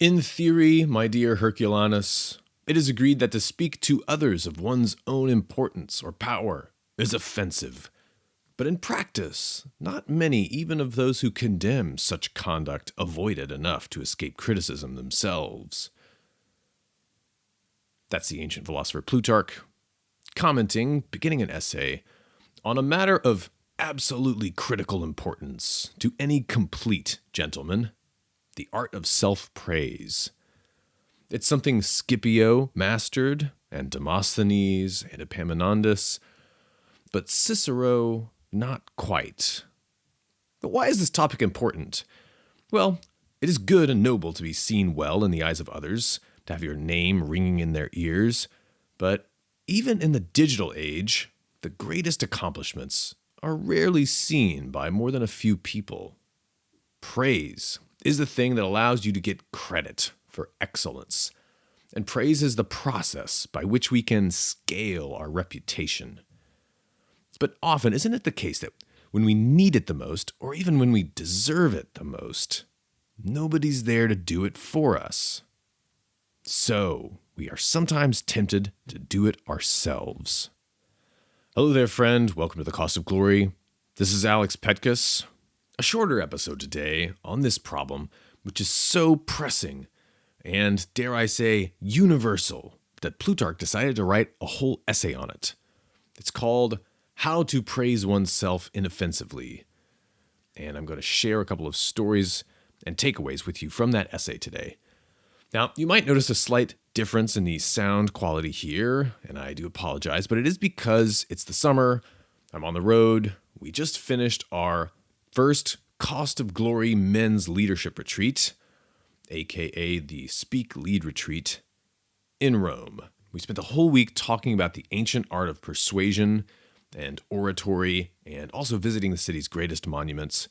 In theory, my dear Herculanus, it is agreed that to speak to others of one's own importance or power is offensive. But in practice, not many, even of those who condemn such conduct, avoid it enough to escape criticism themselves. That's the ancient philosopher Plutarch, commenting, beginning an essay, on a matter of absolutely critical importance to any complete gentleman: the art of self-praise. It's something Scipio mastered, and Demosthenes, and Epaminondas, but Cicero not quite. But why is this topic important? Well, it is good and noble to be seen well in the eyes of others, to have your name ringing in their ears, but even in the digital age, the greatest accomplishments are rarely seen by more than a few people. Praise is the thing that allows you to get credit for excellence, and praise is the process by which we can scale our reputation. But often, isn't it the case that when we need it the most, or even when we deserve it the most, nobody's there to do it for us? So, we are sometimes tempted to do it ourselves. Hello there, friend. Welcome to The Cost of Glory. This is Alex Petkus. A shorter episode today on this problem, which is so pressing and, dare I say, universal, that Plutarch decided to write a whole essay on it. It's called How to Praise Oneself Inoffensively. And I'm going to share a couple of stories and takeaways with you from that essay today. Now, you might notice a slight difference in the sound quality here, and I do apologize, but it is because it's the summer, I'm on the road, we just finished our first Cost of Glory Men's Leadership Retreat, aka the Speak Lead Retreat, in Rome. We spent a whole week talking about the ancient art of persuasion and oratory, and also visiting the city's greatest monuments,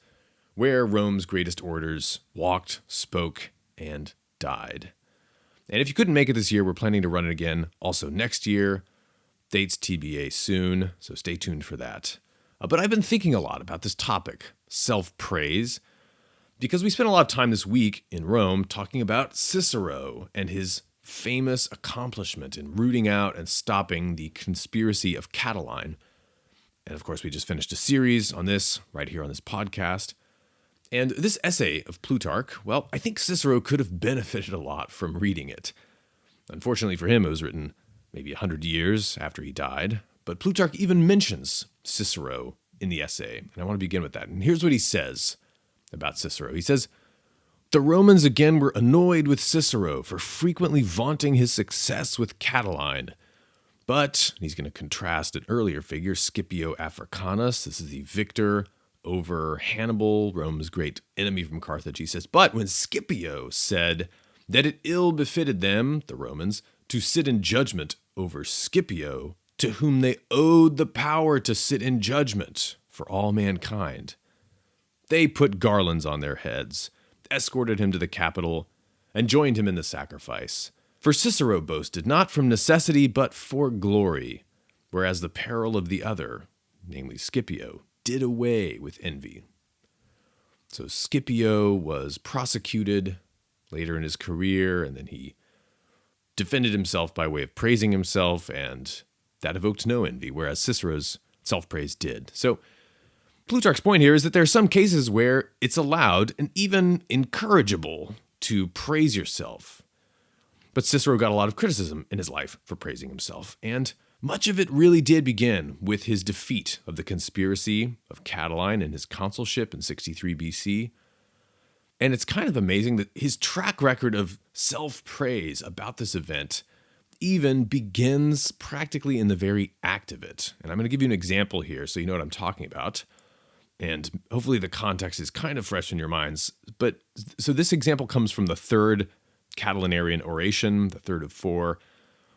where Rome's greatest orators walked, spoke, and died. And if you couldn't make it this year, we're planning to run it again also next year. Dates TBA soon, so stay tuned for that. But I've been thinking a lot about this topic, self-praise, because we spent a lot of time this week in Rome talking about Cicero and his famous accomplishment in rooting out and stopping the conspiracy of Catiline. And of course, we just finished a series on this right here on this podcast. And this essay of Plutarch, well, I think Cicero could have benefited a lot from reading it. Unfortunately for him, it was written maybe 100 years after he died. But Plutarch even mentions Cicero in the essay. And I want to begin with that. And here's what he says about Cicero. He says, "The Romans again were annoyed with Cicero for frequently vaunting his success with Catiline. But," he's going to contrast an earlier figure, Scipio Africanus. This is the victor over Hannibal, Rome's great enemy from Carthage. He says, "But when Scipio said that it ill befitted them, the Romans, to sit in judgment over Scipio, to whom they owed the power to sit in judgment for all mankind, they put garlands on their heads, escorted him to the Capitol, and joined him in the sacrifice. For Cicero boasted not from necessity, but for glory, whereas the peril of the other, namely Scipio, did away with envy." So Scipio was prosecuted later in his career, and then he defended himself by way of praising himself, and that evoked no envy, whereas Cicero's self-praise did. So Plutarch's point here is that there are some cases where it's allowed and even encourageable to praise yourself. But Cicero got a lot of criticism in his life for praising himself, and much of it really did begin with his defeat of the conspiracy of Catiline and his consulship in 63 BC. And it's kind of amazing that his track record of self-praise about this event even begins practically in the very act of it. And I'm going to give you an example here so you know what I'm talking about. And hopefully the context is kind of fresh in your minds. But so this example comes from the third Catilinarian oration, the third of four.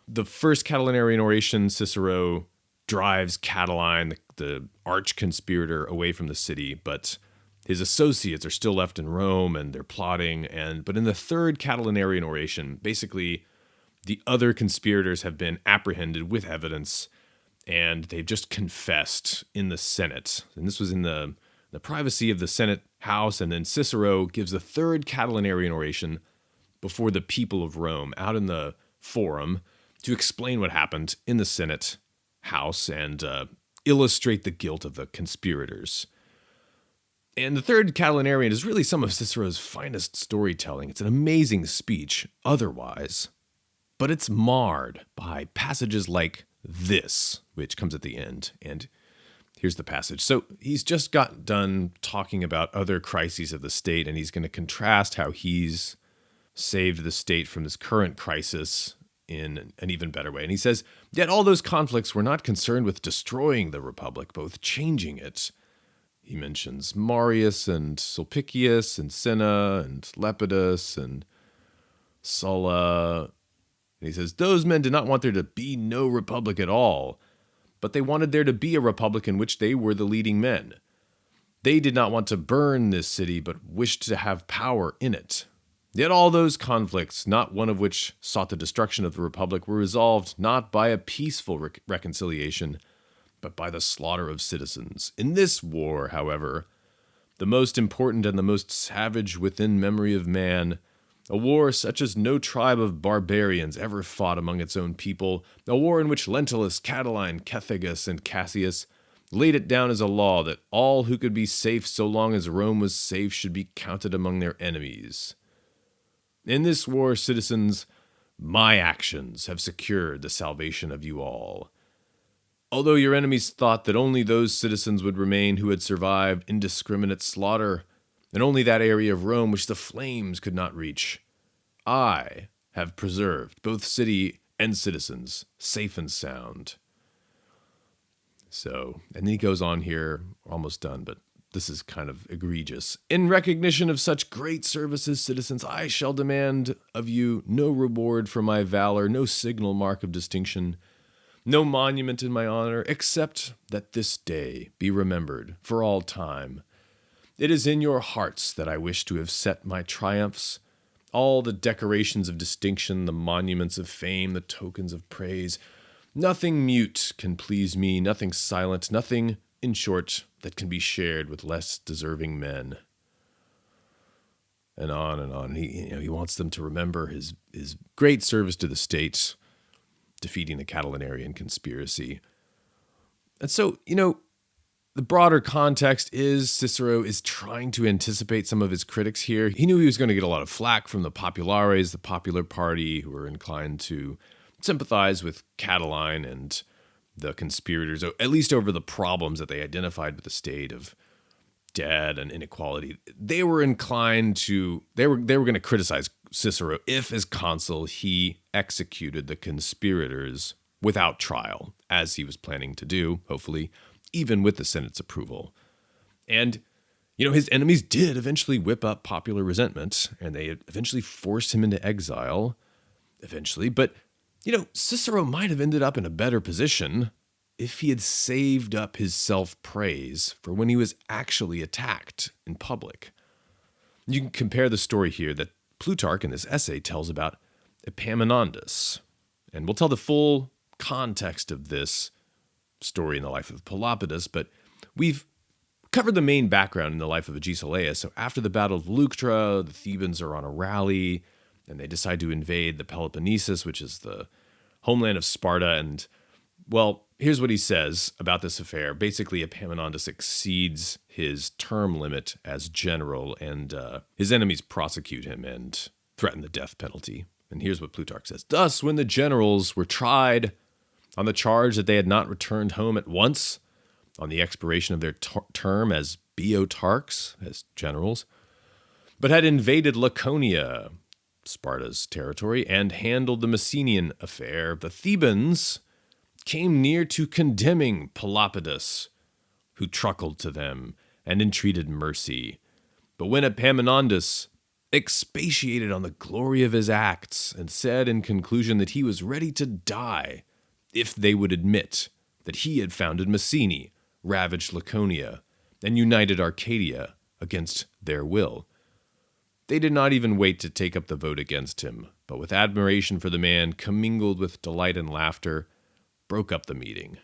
The first Catilinarian oration, Cicero drives Catiline, the arch conspirator, away from the city, but his associates are still left in Rome and they're plotting. But in the third Catilinarian oration, basically the other conspirators have been apprehended with evidence and they've just confessed in the Senate. And this was in the privacy of the Senate House. And then Cicero gives the third Catilinarian oration before the people of Rome out in the forum to explain what happened in the Senate house and illustrate the guilt of the conspirators. And the third Catilinarian is really some of Cicero's finest storytelling. It's an amazing speech otherwise, but it's marred by passages like this, which comes at the end. And here's the passage. So he's just got done talking about other crises of the state, and he's going to contrast how he's saved the state from this current crisis in an even better way. And he says, yet all those conflicts were not concerned with destroying the republic, but with changing it. He mentions Marius and Sulpicius and Cinna and Lepidus and Sulla. And he says, those men did not want there to be no republic at all, but they wanted there to be a republic in which they were the leading men. They did not want to burn this city, but wished to have power in it. Yet all those conflicts, not one of which sought the destruction of the republic, were resolved not by a peaceful reconciliation, but by the slaughter of citizens. In this war, however, the most important and the most savage within memory of man, a war such as no tribe of barbarians ever fought among its own people, a war in which Lentulus, Catiline, Cethegus, and Cassius laid it down as a law that all who could be safe so long as Rome was safe should be counted among their enemies. In this war, citizens, my actions have secured the salvation of you all. Although your enemies thought that only those citizens would remain who had survived indiscriminate slaughter, and only that area of Rome which the flames could not reach, I have preserved both city and citizens safe and sound. So, and then he goes on here, we're almost done, but this is kind of egregious. In recognition of such great services, citizens, I shall demand of you no reward for my valor, no signal mark of distinction, no monument in my honor, except that this day be remembered for all time. It is in your hearts that I wish to have set my triumphs, all the decorations of distinction, the monuments of fame, the tokens of praise. Nothing mute can please me, nothing silent, nothing, in short, that can be shared with less deserving men. And on and on. He wants them to remember his great service to the state, defeating the Catilinarian conspiracy. And so, the broader context is Cicero is trying to anticipate some of his critics here. He knew he was going to get a lot of flack from the populares, the popular party, who were inclined to sympathize with Catiline and the conspirators, at least over the problems that they identified with the state of debt and inequality. They were inclined to, they were going to criticize Cicero if, as consul, he executed the conspirators without trial, as he was planning to do, hopefully, even with the Senate's approval. And, his enemies did eventually whip up popular resentment, and they eventually forced him into exile, but Cicero might have ended up in a better position if he had saved up his self-praise for when he was actually attacked in public. You can compare the story here that Plutarch in this essay tells about Epaminondas, and we'll tell the full context of this story in the life of Pelopidas, but we've covered the main background in the life of Agesilaus. So after the Battle of Leuctra, the Thebans are on a rally, and they decide to invade the Peloponnesus, which is the homeland of Sparta. And, well, here's what he says about this affair. Basically, Epaminondas exceeds his term limit as general, and his enemies prosecute him and threaten the death penalty. And here's what Plutarch says. Thus, when the generals were tried on the charge that they had not returned home at once on the expiration of their term as Boeotarchs, as generals, but had invaded Laconia, Sparta's territory, and handled the Messenian affair, the Thebans came near to condemning Pelopidas, who truckled to them and entreated mercy. But when Epaminondas expatiated on the glory of his acts and said in conclusion that he was ready to die if they would admit that he had founded Messene, ravaged Laconia, and united Arcadia against their will, they did not even wait to take up the vote against him, but with admiration for the man, commingled with delight and laughter, broke up the meeting.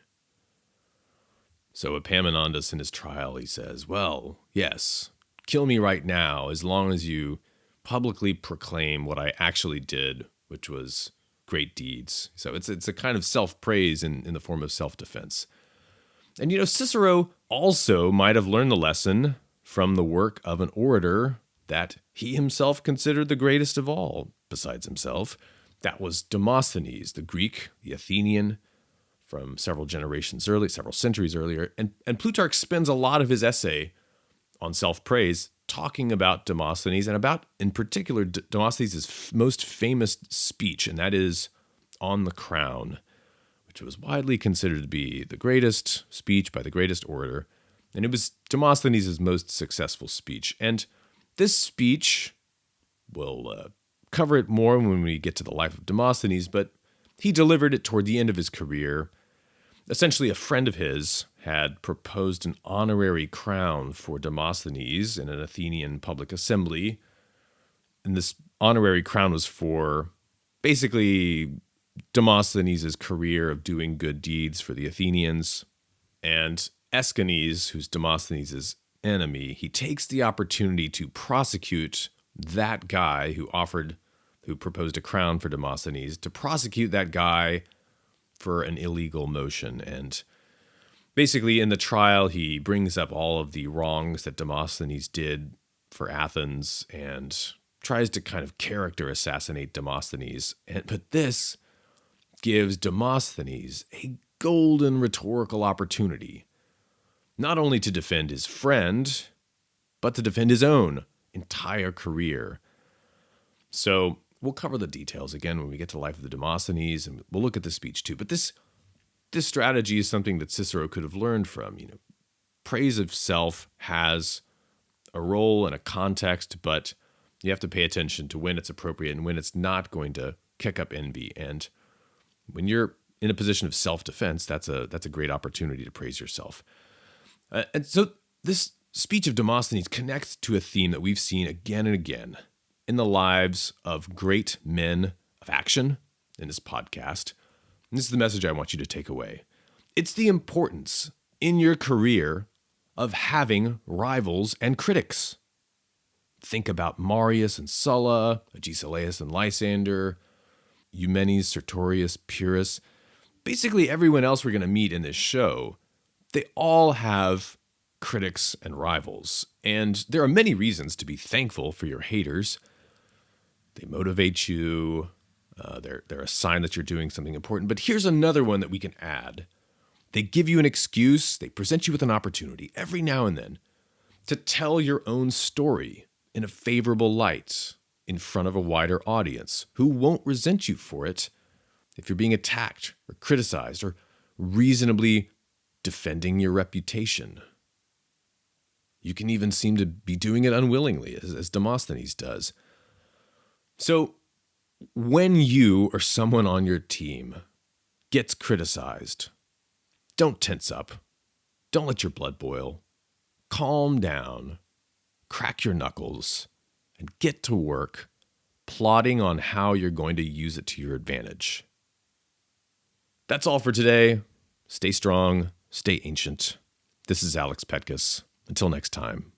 So Epaminondas in his trial, he says, well, yes, kill me right now as long as you publicly proclaim what I actually did, which was great deeds. So it's a kind of self-praise in the form of self-defense. And Cicero also might have learned the lesson from the work of an orator that he himself considered the greatest of all, besides himself. That was Demosthenes, the Greek, the Athenian, from several centuries earlier. And Plutarch spends a lot of his essay on self-praise talking about Demosthenes and about, in particular, Demosthenes' most famous speech, and that is on the crown, which was widely considered to be the greatest speech by the greatest orator. And it was Demosthenes' most successful speech. And this speech, we'll cover it more when we get to the life of Demosthenes, but he delivered it toward the end of his career. Essentially, a friend of his had proposed an honorary crown for Demosthenes in an Athenian public assembly. And this honorary crown was for basically Demosthenes' career of doing good deeds for the Athenians. And Aeschines, who's Demosthenes' enemy, he takes the opportunity to prosecute that guy who proposed a crown for Demosthenes, to prosecute that guy for an illegal motion. And basically in the trial, he brings up all of the wrongs that Demosthenes did for Athens and tries to kind of character assassinate Demosthenes. But this gives Demosthenes a golden rhetorical opportunity, not only to defend his friend, but to defend his own entire career. So we'll cover the details again when we get to the life of the Demosthenes, and we'll look at the speech too. But this strategy is something that Cicero could have learned from. Praise of self has a role and a context, but you have to pay attention to when it's appropriate and when it's not going to kick up envy. And when you're in a position of self-defense, that's a great opportunity to praise yourself. And so this speech of Demosthenes connects to a theme that we've seen again and again in the lives of great men of action in this podcast. And this is the message I want you to take away. It's the importance in your career of having rivals and critics. Think about Marius and Sulla, Agesilaus and Lysander, Eumenes, Sertorius, Pyrrhus. Basically everyone else we're going to meet in this show, they all have critics and rivals. And there are many reasons to be thankful for your haters. They motivate you. They're a sign that you're doing something important. But here's another one that we can add. They give you an excuse. They present you with an opportunity every now and then to tell your own story in a favorable light in front of a wider audience who won't resent you for it if you're being attacked or criticized or reasonably defending your reputation. You can even seem to be doing it unwillingly, as Demosthenes does. So when you or someone on your team gets criticized, don't tense up. Don't let your blood boil. Calm down, crack your knuckles, and get to work plotting on how you're going to use it to your advantage. That's all for today. Stay strong, stay ancient. This is Alex Petkus. Until next time.